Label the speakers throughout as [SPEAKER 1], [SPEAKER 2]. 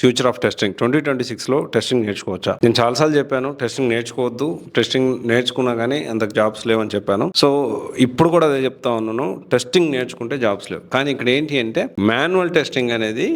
[SPEAKER 1] Future of testing 2026లో testing నేర్చుకోవచ్చా? నేను చాలాసార్లు చెప్పాను టెస్టింగ్ నేర్చుకోవద్దు, టెస్టింగ్ నేర్చుకున్నా కానీ అంత జాబ్స్ లేవని చెప్పాను. సో ఇప్పుడు కూడా అదే చెప్తా ఉన్నాను, టెస్టింగ్ నేర్చుకుంటే జాబ్స్ లేవు. కానీ ఇక్కడ ఏంటి అంటే మాన్యువల్ టెస్టింగ్ అనేది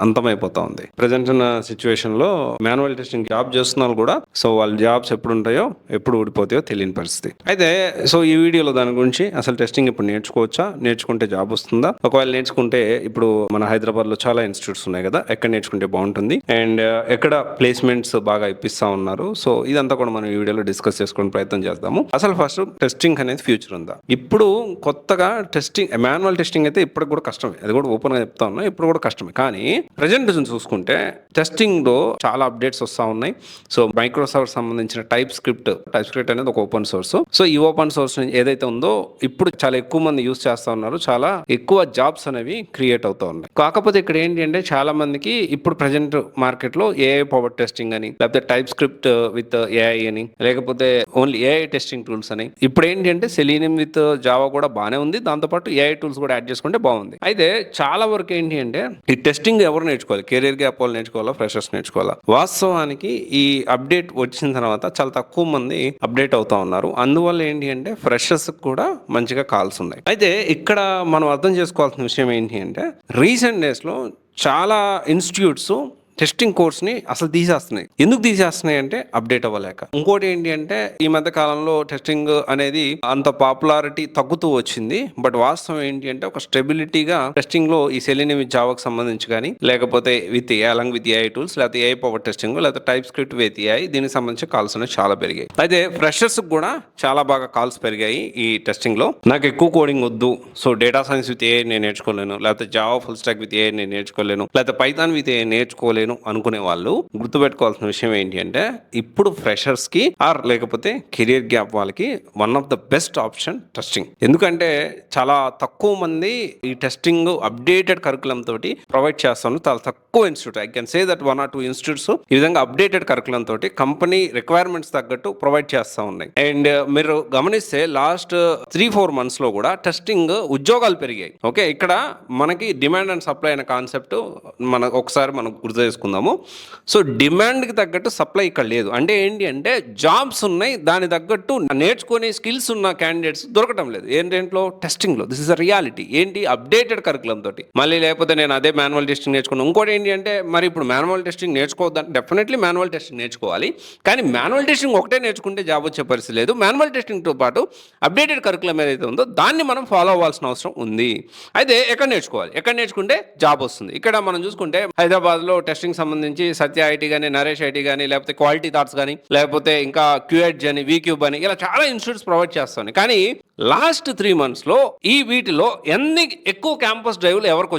[SPEAKER 1] అంతమైపోతా ఉంది. ప్రజెంట్ ఉన్న సిచ్యువేషన్ లో మాన్యువల్ టెస్టింగ్ జాబ్ చేస్తున్న వాళ్ళు కూడా సో వాళ్ళ జాబ్స్ ఎప్పుడు ఉంటాయో ఎప్పుడు ఊడిపోతాయో తెలియని పరిస్థితి. అయితే సో ఈ వీడియోలో దాని గురించి అసలు టెస్టింగ్ ఇప్పుడు నేర్చుకోవచ్చా, నేర్చుకుంటే జాబ్ వస్తుందా, ఒకవేళ నేర్చుకుంటే ఇప్పుడు మన హైదరాబాద్ లో చాలా ఇన్స్టిట్యూట్స్ ఉన్నాయి కదా, ఎక్కడ నేర్చుకుంటే బాగుంటుంది అండ్ ఎక్కడ ప్లేస్మెంట్స్ బాగా ఇప్పిస్తా ఉన్నారు. సో ఇదంతా కూడా మనం ఈ వీడియోలో డిస్కస్ చేసుకునే ప్రయత్నం చేద్దాము. అసలు ఫస్ట్ టెస్టింగ్ అనేది ఫ్యూచర్ ఉందా? ఇప్పుడు కొత్తగా టెస్టింగ్ మాన్యువల్ టెస్టింగ్ అయితే ఇప్పటికి కూడా కష్టమే, అది కూడా ఓపెన్ గా చెప్తా ఉన్నా, ఇప్పుడు కూడా కష్టమే. కానీ ప్రజెంట్ చూసుకుంటే టెస్టింగ్ లో చాలా అప్డేట్స్ వస్తూ ఉన్నాయి. సో మైక్రోసాఫ్ట్ సంబంధించిన టైప్ స్క్రిప్ట్ అనేది ఒక ఓపెన్ సోర్స్. సో ఈ ఓపెన్ సోర్స్ ఏదైతే ఉందో ఇప్పుడు చాలా ఎక్కువ మంది యూజ్ చేస్తా ఉన్నారు, చాలా ఎక్కువ జాబ్స్ అనేవి క్రియేట్ అవుతా ఉన్నాయి. కాకపోతే ఇక్కడ ఏంటి అంటే చాలా మందికి ఇప్పుడు ప్రజెంట్ మార్కెట్ లో ఏఐ పవర్ టెస్టింగ్ అని, లేకపోతే టైప్ స్క్రిప్ట్ విత్ ఏఐ అని, లేకపోతే ఓన్లీ ఏఐ టెస్టింగ్ టూల్స్ అని, ఇప్పుడు ఏంటి అంటే సెలీనియం విత్ జావా కూడా బాగానే ఉంది, దాంతోపాటు ఏఐ టూల్స్ కూడా యాడ్ చేసుకుంటే బాగుంది. అయితే చాలా వరకు ఏంటి అంటే ఈ టెస్టింగ్ ఎవరు నేర్చుకోవాలి, కెరీర్ గ్యాప్ వాళ్ళు నేర్చుకోవాలా, ఫ్రెషర్స్ నేర్చుకోవాలా? వాస్తవానికి ఈ అప్డేట్ వచ్చిన తర్వాత చాలా తక్కువ మంది అప్డేట్ అవుతా ఉన్నారు. అందువల్ల ఏంటి అంటే ఫ్రెషర్స్ కూడా మంచిగా కాల్స్ ఉన్నాయి. అయితే ఇక్కడ మనం అర్థం చేసుకోవాల్సిన విషయం ఏంటి అంటే రీసెంట్ డేస్ లో చాలా ఇన్స్టిట్యూట్స్ టెస్టింగ్ కోర్స్ని అసలు తీసేస్తున్నాయి. ఎందుకు తీసేస్తున్నాయి అంటే అప్డేట్ అవ్వలేక. ఇంకోటి ఏంటి అంటే ఈ మధ్య కాలంలో టెస్టింగ్ అనేది అంత పాపులారిటీ తగ్గుతూ వచ్చింది. బట్ వాస్తవం ఏంటి అంటే ఒక స్టెబిలిటీగా టెస్టింగ్ లో ఈ సెలీనియం విత్ జావాకి సంబంధించి కానీ, లేకపోతే with along with AI tools, లేకపోతే ఏఐ పవర్ టెస్టింగ్, లేకపోతే టైప్ స్క్రిప్ట్ విత్ ఏఐ, దీనికి సంబంధించి కాల్స్ అనేవి చాలా పెరిగాయి. అయితే ఫ్రెషర్స్ కూడా చాలా బాగా కాల్స్ పెరిగాయి ఈ టెస్టింగ్ లో. నాకు ఎక్కువ కోడింగ్ వద్దు, so data science with AI నేను నేర్చుకోలేను, లేకపోతే Java full stock with AI నేను నేర్చుకోలేను, లేకపోతే పైథాన్ విత్ ఏఐ నేర్చుకోలేను అనుకునే వాళ్ళు గుర్తుపెట్టుకోవాల్సిన విషయం ఏంటి అంటే ఇప్పుడు ఫ్రెషర్స్ కి ఆర్ లేకపోతే కెరియర్ గ్యాప్ వాళ్ళకి one of the best option testing. ఎందుకంటే చాలా తక్కువ మంది ఈ టెస్టింగ్ అప్డేటెడ్ కరికులం తోటి ప్రొవైడ్ చేస్తాను. చాలా తక్కువ institute, I can say that 1 or 2 institutes ఈ విధంగా అప్డేటెడ్ కరికులం తోటి కంపెనీ రిక్వైర్మెంట్స్ తగ్గట్టు ప్రొవైడ్ చేస్తూ ఉన్నాయి. అండ్ మీరు గమనిస్తే లాస్ట్ 3-4 months లో కూడా టెస్టింగ్ ఉద్యోగాలు పెరిగాయి. ఓకే, ఇక్కడ మనకి డిమాండ్ అండ్ సప్లై అనే కాన్సెప్ట్ ఒకసారి మనం గుర్తు చేసుకుందాము. సో డిమాండ్కి తగ్గట్టు సప్లై ఇక్కడ లేదు. అంటే ఏంటి అంటే జాబ్స్ ఉన్నాయి, దాని తగ్గట్టు నేర్చుకునే స్కిల్స్ ఉన్న క్యాండిడేట్స్ దొరకటం లేదు. ఏంటంట్లో టెస్టింగ్లో దిస్ ఇస్ అ రియాలిటీ. ఏంటి అప్డేటెడ్ కరికులం తోటి మళ్ళీ, లేకపోతే నేను అదే మాన్యువల్ టెస్టింగ్ నేర్చుకున్నాను. ఇంకోటి ఏంటి అంటే మరి ఇప్పుడు మాన్యువల్ టెస్టింగ్ నేర్చుకోవద్దంటే డెఫినెట్లీ మాన్యువల్ టెస్టింగ్ నేర్చుకోవాలి. కానీ మాన్యువల్ టెస్టింగ్ ఒకటే నేర్చుకుంటే జాబ్ వచ్చే పరిస్థితి లేదు. మాన్యువల్ టెస్టింగ్తో పాటు అప్డేటెడ్ కరికులం ఏదైతే ఉందో దాన్ని మనం ఫాలో అవ్వాల్సిన అవసరం ఉంది. అయితే ఎక్కడ నేర్చుకోవాలి, ఎక్కడ నేర్చుకుంటే జాబ్ వస్తుంది? ఇక్కడ మనం చూసుకుంటే హైదరాబాద్లో టెస్టింగ్ సంబంధించి సత్య ఐటీ కానీ, నరేష్ ఐటీ కానీ, లేకపోతే క్వాలిటీ థాట్స్ కానీ, లేకపోతే ఇంకా క్యూఎడ్జ్ అని, వీక్యూబ్ అని, ఇలా చాలా ఇన్స్టిట్యూట్స్ ప్రొవైడ్ చేస్తాయి. కానీ లాస్ట్ 3 months లో ఈ వీటిలో ఎన్ని ఎక్కువ క్యాంపస్ డ్రైవ్లు ఎవరికి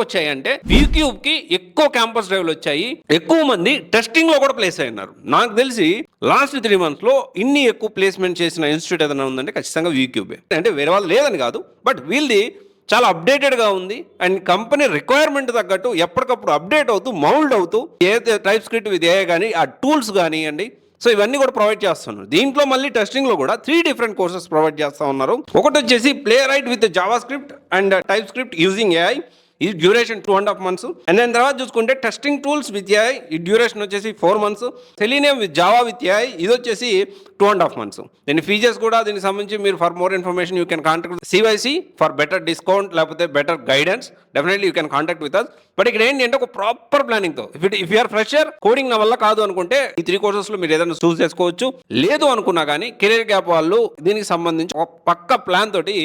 [SPEAKER 1] వచ్చాయి అంటే వీక్యూబ్ కి ఎక్కువ క్యాంపస్ డ్రైవ్లు వచ్చాయి. ఎక్కువ మంది టెస్టింగ్ లో కూడా ప్లేస్ అయినారు. నాకు తెలిసి లాస్ట్ 3 months లో ఇన్ని ఎక్కువ ప్లేస్మెంట్ చేసిన ఇన్స్టిట్యూట్ ఏదైనా ఉందంటే ఖచ్చితంగా వీక్యూబే. అంటే వేరే వాళ్ళు లేదని కాదు, బట్ వీళ్ళది చాలా అప్డేటెడ్గా ఉంది అండ్ కంపెనీ రిక్వైర్మెంట్ తగ్గట్టు ఎప్పటికప్పుడు అప్డేట్ అవుతూ మౌల్డ్ అవుతూ ఏదైతే టైప్ స్క్రిప్ట్ విత్ ఏఐ కానీ, ఆ టూల్స్ కానివ్వండి, సో ఇవన్నీ కూడా ప్రొవైడ్ చేస్తున్నారు. దీంట్లో మళ్ళీ టెస్టింగ్లో కూడా 3 different కోర్సెస్ ప్రొవైడ్ చేస్తూ ఉన్నారు. ఒకటి వచ్చేసి play right with Java script and type script using AI, ఈ డ్యూరేషన్ 2.5 months. అండ్ దాని తర్వాత చూసుకుంటే టెస్టింగ్ టూల్స్ విత్ ఏఐ, ఈ డ్యూరేషన్ వచ్చేసి 4 months. Selenium with Java with AI, ఇది వచ్చేసి 2.5 months. దీని ఫీచర్స్ కూడా దీనికి సంబంధించి మీరు for more information you can contact CYC for better discount, లేకపోతే better guidance. Definitely you can contact with us. But ఇక్కడ ఏంటి అంటే ఒక ప్రాపర్ ప్లానింగ్ తో ఇఫ్ యూఆర్ ఫ్రెషర్, కోడింగ్ నా వల్ల కాదు అనుకుంటే ఈ 3 courses లో మీరు ఏదైనా చూస్ చేసుకోవచ్చు. లేదు అనుకున్నా కానీ కెరీర్ గ్యాప్ వాళ్ళు దీనికి సంబంధించి ఒక పక్క ప్లాన్ తోటి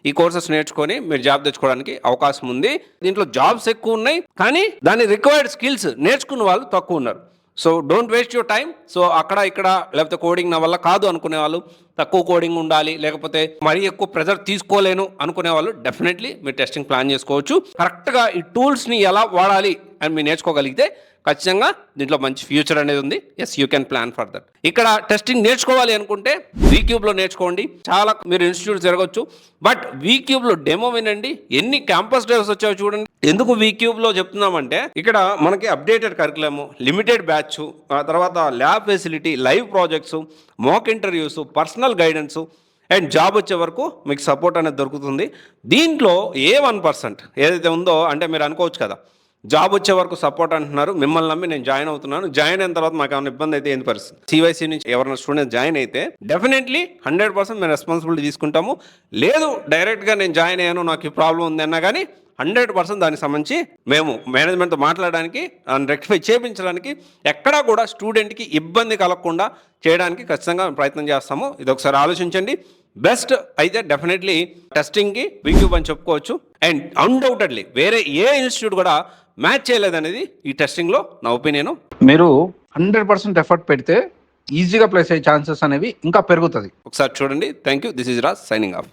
[SPEAKER 1] ఈ కోర్సెస్ నేర్చుకొని మీరు జాబ్ తెచ్చుకోవడానికి అవకాశం ఉంది. దీంట్లో జాబ్స్ ఎక్కువ ఉన్నాయి, కానీ దాని రిక్వైర్డ్ స్కిల్స్ నేర్చుకున్న వాళ్ళు తక్కువ ఉన్నారు. So don't waste your time. So అక్కడ ఇక్కడ లేకపోతే కోడింగ్ నా వల్ల కాదు అనుకునే వాళ్ళు, తక్కువ కోడింగ్ ఉండాలి, లేకపోతే మరీ ఎక్కువ ప్రెజర్ తీసుకోలేను అనుకునే వాళ్ళు డెఫినెట్లీ మీరు టెస్టింగ్ ప్లాన్ చేసుకోవచ్చు. కరెక్ట్గా ఈ టూల్స్ని ఎలా వాడాలి అని మీరు నేర్చుకోగలిగితే ఖచ్చితంగా దీంట్లో మంచి ఫ్యూచర్ అనేది ఉంది. Yes, you can plan for that. ఇక్కడ టెస్టింగ్ నేర్చుకోవాలి అనుకుంటే వీక్యూబ్లో నేర్చుకోండి. చాలా మీరు ఇన్స్టిట్యూట్ జరగవచ్చు, బట్ వీక్యూబ్లో డెమో వినండి. ఎన్ని క్యాంపస్ డ్రైవ్స్ వచ్చాయో చూడండి. ఎందుకు వీక్యూబ్లో చెప్తున్నామంటే ఇక్కడ మనకి అప్డేటెడ్ కరికులము, లిమిటెడ్ బ్యాచ్, ఆ తర్వాత lab facility, live projects, mock interviews, personal guidance and job వచ్చే వరకు మీకు సపోర్ట్ అనేది దొరుకుతుంది. దీంట్లో ఏ 1% ఏదైతే ఉందో అంటే మీరు అనుకోవచ్చు కదా, జాబ్ వచ్చే వరకు సపోర్ట్ అంటున్నారు. మిమ్మల్ని నమ్మి నేను జాయిన్ అవుతున్నాను. జాయిన్ అయిన తర్వాత మాకు ఏమైనా ఇబ్బంది అయితే ఏంది పరిస్థితి? సివైసీ నుంచి ఎవరైనా స్టూడెంట్ జాయిన్ అయితే డెఫినెట్లీ 100% మేము రెస్పాన్సిబిలిటీ తీసుకుంటాము. లేదు డైరెక్ట్గా నేను జాయిన్ అయ్యాను, నాకు ఈ ప్రాబ్లం ఉంది అన్నా కానీ 100% దానికి సంబంధించి మేము మేనేజ్మెంట్తో మాట్లాడడానికి, రెక్టిఫై చేయించడానికి, ఎక్కడా కూడా స్టూడెంట్కి ఇబ్బంది కలగకుండా చేయడానికి ఖచ్చితంగా ప్రయత్నం చేస్తాము. ఇది ఒకసారి ఆలోచించండి. బెస్ట్ అయితే డెఫినెట్లీ టెస్టింగ్కి బిక్యూబ్ అని చెప్పుకోవచ్చు. అండ్ అన్డౌటెడ్లీ వేరే ఏ ఇన్స్టిట్యూట్ కూడా మ్యాచ్ చేయలేదనేది ఈ టెస్టింగ్లో నా ఒపీనియన్.
[SPEAKER 2] మీరు 100% ఎఫర్ట్ పెడితే ఈజీగా ప్లేస్ అయ్యే ఛాన్సెస్ అనేవి ఇంకా పెరుగుతుంది.
[SPEAKER 1] ఒకసారి చూడండి. Thank you. This is Raj signing off.